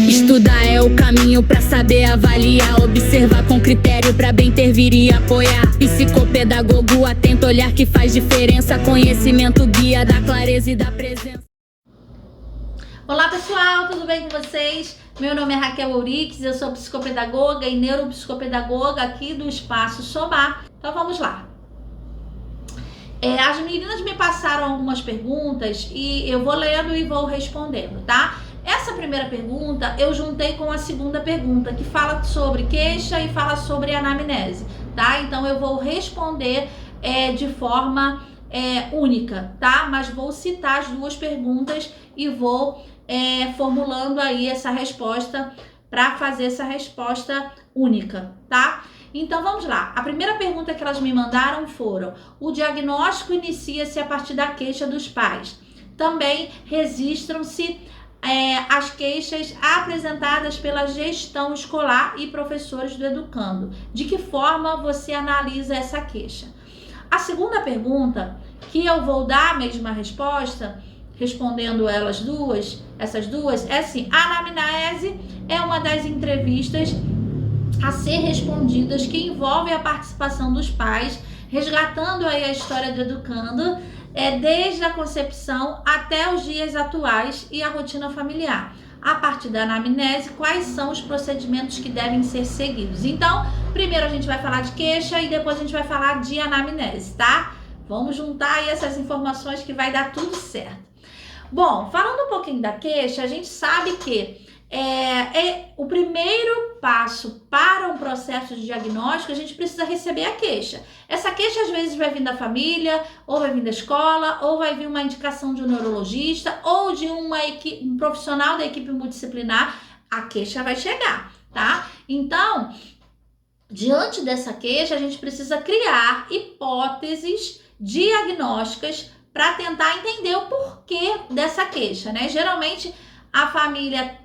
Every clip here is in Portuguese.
Estudar é o caminho pra saber avaliar, observar com critério pra bem intervir e apoiar. Psicopedagogo atento, olhar que faz diferença, conhecimento guia da clareza e da presença. Olá pessoal, tudo bem com vocês? Meu nome é Raquel Ourix, eu sou psicopedagoga e neuropsicopedagoga aqui do Espaço Somar. Então vamos lá. As meninas me passaram algumas perguntas e eu vou lendo e vou respondendo, tá? Essa primeira pergunta eu juntei com a segunda pergunta, que fala sobre queixa e fala sobre anamnese, tá? Então eu vou responder de forma única, tá? Mas vou citar as duas perguntas e vou formulando aí essa resposta para fazer essa resposta única, tá? Então vamos lá. A primeira pergunta que elas me mandaram foram: o diagnóstico inicia-se a partir da queixa dos pais. Também registram-se as queixas apresentadas pela gestão escolar e professores do educando. De que forma você analisa essa queixa? A segunda pergunta, que eu vou dar a mesma resposta, respondendo essas duas, é assim: a anamnese é uma das entrevistas a ser respondidas que envolve a participação dos pais, resgatando aí a história do educando, desde a concepção até os dias atuais e a rotina familiar. A partir da anamnese, quais são os procedimentos que devem ser seguidos? Então, primeiro a gente vai falar de queixa e depois a gente vai falar de anamnese, tá? Vamos juntar aí essas informações que vai dar tudo certo. Bom, falando um pouquinho da queixa, a gente sabe que o primeiro passo para um processo de diagnóstico, a gente precisa receber a queixa. Essa queixa às vezes vai vir da família, ou vai vir da escola, ou vai vir uma indicação de um neurologista, ou de um profissional da equipe multidisciplinar. A queixa vai chegar, tá? Então, diante dessa queixa, a gente precisa criar hipóteses diagnósticas para tentar entender o porquê dessa queixa, né? Geralmente, a família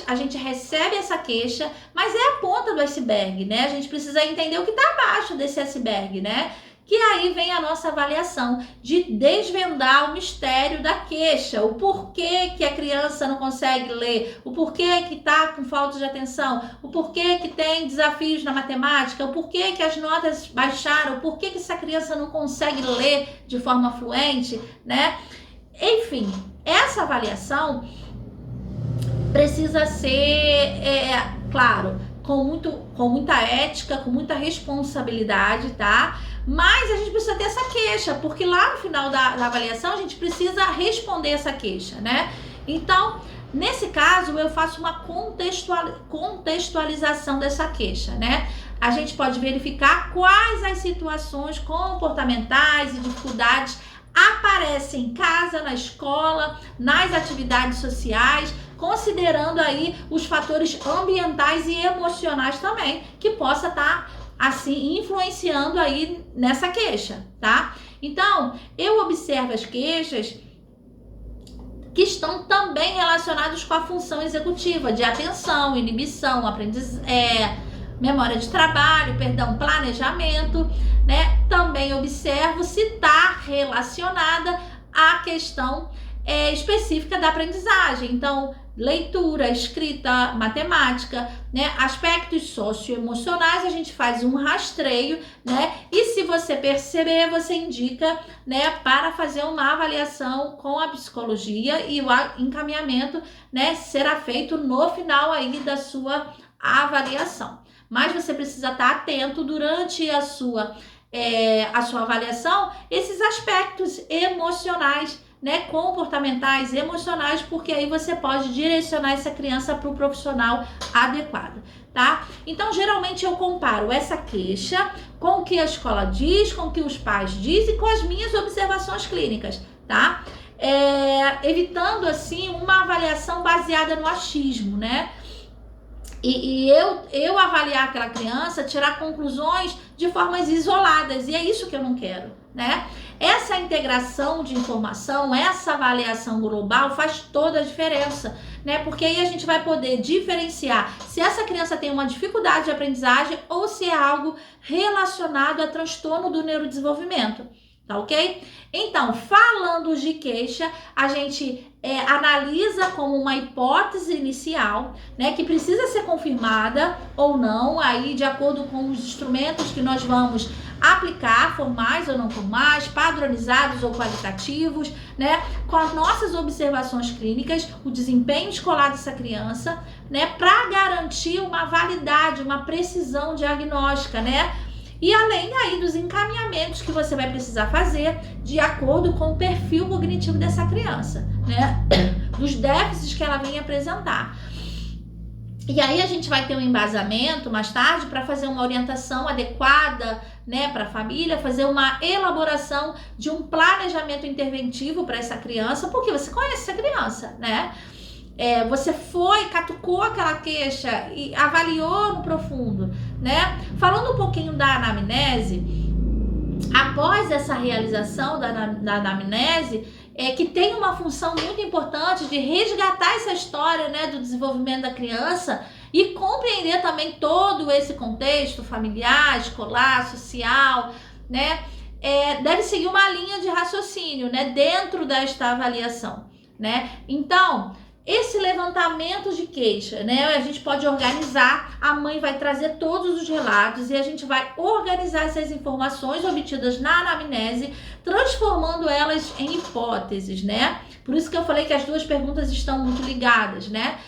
a gente recebe essa queixa, mas é a ponta do iceberg, né? A gente precisa entender o que está abaixo desse iceberg, né? Que aí vem a nossa avaliação de desvendar o mistério da queixa, o porquê que a criança não consegue ler, o porquê que está com falta de atenção, o porquê que tem desafios na matemática, o porquê que as notas baixaram, o porquê que essa criança não consegue ler de forma fluente, né? Enfim, essa avaliação precisa ser, claro, com muita ética, com muita responsabilidade, tá? Mas a gente precisa ter essa queixa, porque lá no final da avaliação a gente precisa responder essa queixa, né? Então, nesse caso, eu faço uma contextualização dessa queixa, né? A gente pode verificar quais as situações comportamentais e dificuldades aparecem em casa, na escola, nas atividades sociais, considerando aí os fatores ambientais e emocionais também, que possa estar, assim, influenciando aí nessa queixa, tá? Então, eu observo as queixas que estão também relacionadas com a função executiva de atenção, inibição, memória de trabalho, planejamento, né? Também observo se está relacionada à questão específica da aprendizagem. Então, leitura, escrita, matemática, né? Aspectos socioemocionais, a gente faz um rastreio, né? E se você perceber, você indica, né, para fazer uma avaliação com a psicologia, e o encaminhamento, né, será feito no final aí da sua avaliação. Mas você precisa estar atento durante a sua avaliação, esses aspectos emocionais, né, comportamentais, emocionais, porque aí você pode direcionar essa criança para o profissional adequado, tá? Então, geralmente eu comparo essa queixa com o que a escola diz, com o que os pais dizem e com as minhas observações clínicas, tá? Evitando, assim, uma avaliação baseada no achismo, né? E eu avaliar aquela criança, tirar conclusões de formas isoladas, e é isso que eu não quero, né? Essa integração de informação, essa avaliação global faz toda a diferença, né? Porque aí a gente vai poder diferenciar se essa criança tem uma dificuldade de aprendizagem ou se é algo relacionado a transtorno do neurodesenvolvimento. Tá ok? Então, falando de queixa, a gente analisa como uma hipótese inicial, né, que precisa ser confirmada ou não, aí de acordo com os instrumentos que nós vamos aplicar, formais ou não formais, padronizados ou qualitativos, né, com as nossas observações clínicas, o desempenho escolar dessa criança, né, para garantir uma validade, uma precisão diagnóstica, né, e além aí dos encaminhamentos que você vai precisar fazer de acordo com o perfil cognitivo dessa criança, né, dos déficits que ela vem apresentar. E aí a gente vai ter um embasamento mais tarde para fazer uma orientação adequada, né, para a família, fazer uma elaboração de um planejamento interventivo para essa criança, porque você conhece essa criança, né? Você catucou aquela queixa e avaliou no profundo, né? Falando um pouquinho da anamnese, após essa realização da anamnese, que tem uma função muito importante de resgatar essa história, né, do desenvolvimento da criança e compreender também todo esse contexto familiar, escolar, social, né? Deve seguir uma linha de raciocínio, né, dentro desta avaliação, né? Então, esse levantamento de queixa, né, a gente pode organizar, a mãe vai trazer todos os relatos e a gente vai organizar essas informações obtidas na anamnese, transformando elas em hipóteses, né? Por isso que eu falei que as duas perguntas estão muito ligadas, né?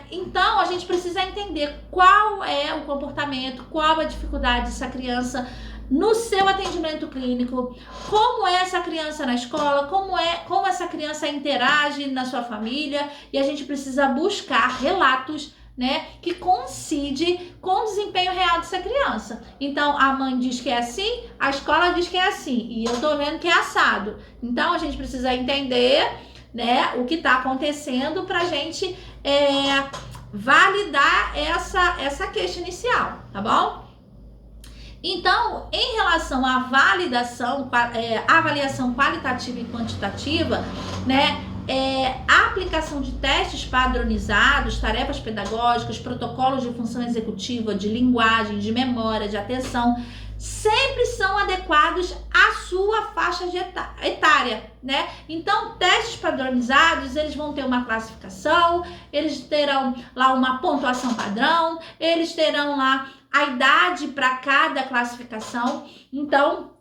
Então, a gente precisa entender qual é o comportamento, qual a dificuldade dessa criança no seu atendimento clínico, como é essa criança na escola, como essa criança interage na sua família, e a gente precisa buscar relatos, né, que coincide com o desempenho real dessa criança. Então, a mãe diz que é assim, a escola diz que é assim, e eu tô vendo que é assado. Então, a gente precisa entender, né, o que tá acontecendo pra gente validar essa queixa inicial, tá bom? Então, em relação à avaliação qualitativa e quantitativa, né, a aplicação de testes padronizados, tarefas pedagógicas, protocolos de função executiva, de linguagem, de memória, de atenção, sempre são adequados à sua faixa etária, né? Então, testes padronizados, eles vão ter uma classificação, eles terão lá uma pontuação padrão, eles terão lá a idade para cada classificação. Então,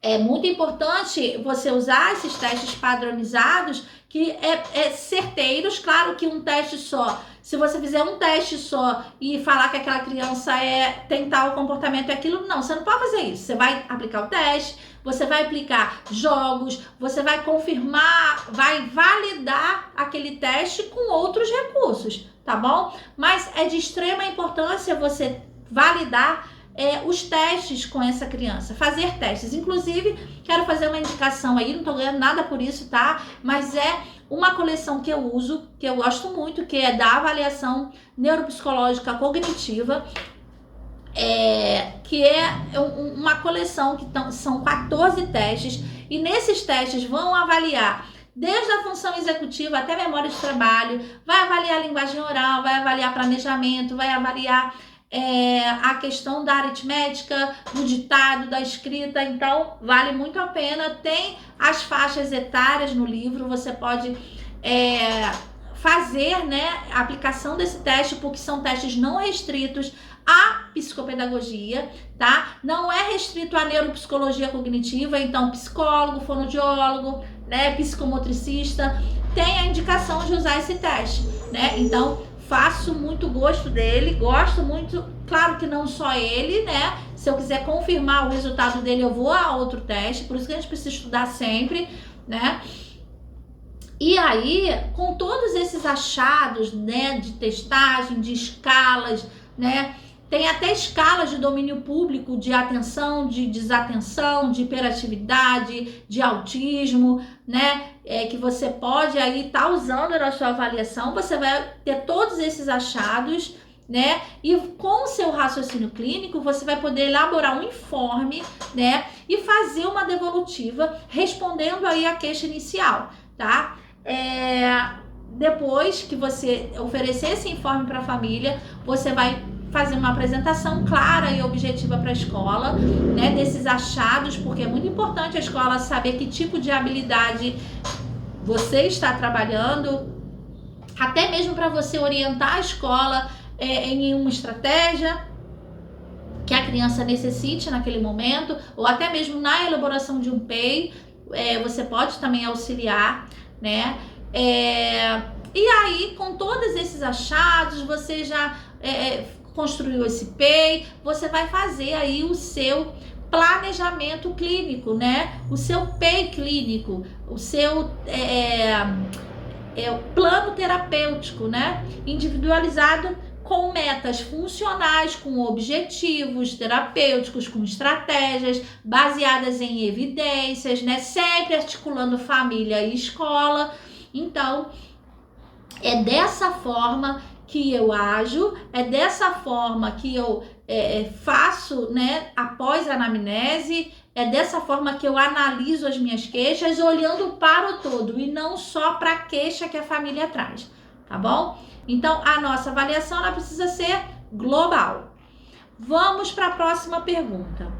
é muito importante você usar esses testes padronizados, que é certeiros. Claro que um teste só, se você fizer um teste só e falar que aquela criança tem tal comportamento e aquilo, não, você não pode fazer isso. Você vai aplicar o teste, você vai aplicar jogos, você vai confirmar, vai validar aquele teste com outros recursos, tá bom? Mas é de extrema importância você validar os testes com essa criança, fazer testes. Inclusive, quero fazer uma indicação aí, não tô ganhando nada por isso, tá? Mas é uma coleção que eu uso, que eu gosto muito, que é da avaliação neuropsicológica cognitiva, que é uma coleção que são 14 testes, e nesses testes vão avaliar desde a função executiva até a memória de trabalho, vai avaliar a linguagem oral, vai avaliar planejamento, vai avaliar a questão da aritmética, do ditado, da escrita. Então vale muito a pena. Tem as faixas etárias no livro, você pode fazer, né, a aplicação desse teste, porque são testes não restritos à psicopedagogia, tá? Não é restrito à neuropsicologia cognitiva. Então, psicólogo, fonoaudiólogo, né, psicomotricista tem a indicação de usar esse teste, né? Então, faço muito gosto dele, gosto muito, claro que não só ele, né? Se eu quiser confirmar o resultado dele, eu vou a outro teste, por isso que a gente precisa estudar sempre, né? E aí, com todos esses achados, né, de testagem, de escalas, né? Tem até escalas de domínio público, de atenção, de desatenção, de hiperatividade, de autismo, né? Que você pode aí estar usando na sua avaliação. Você vai ter todos esses achados, né? E com o seu raciocínio clínico, você vai poder elaborar um informe, né? E fazer uma devolutiva respondendo aí a queixa inicial, tá? Depois que você oferecer esse informe para a família, você vai fazer uma apresentação clara e objetiva para a escola, né, desses achados, porque é muito importante a escola saber que tipo de habilidade você está trabalhando, até mesmo para você orientar a escola em uma estratégia que a criança necessite naquele momento, ou até mesmo na elaboração de um PEI, você pode também auxiliar, né? E aí, com todos esses achados, você já construiu esse PEI, você vai fazer aí o seu planejamento clínico, né? O seu PEI clínico, o seu plano terapêutico, né? Individualizado, com metas funcionais, com objetivos terapêuticos, com estratégias baseadas em evidências, né? Sempre articulando família e escola. Então, é dessa forma que eu ajo, é dessa forma que eu faço, né, após a anamnese, é dessa forma que eu analiso as minhas queixas, olhando para o todo e não só para a queixa que a família traz, tá bom? Então, a nossa avaliação ela precisa ser global. Vamos para a próxima pergunta.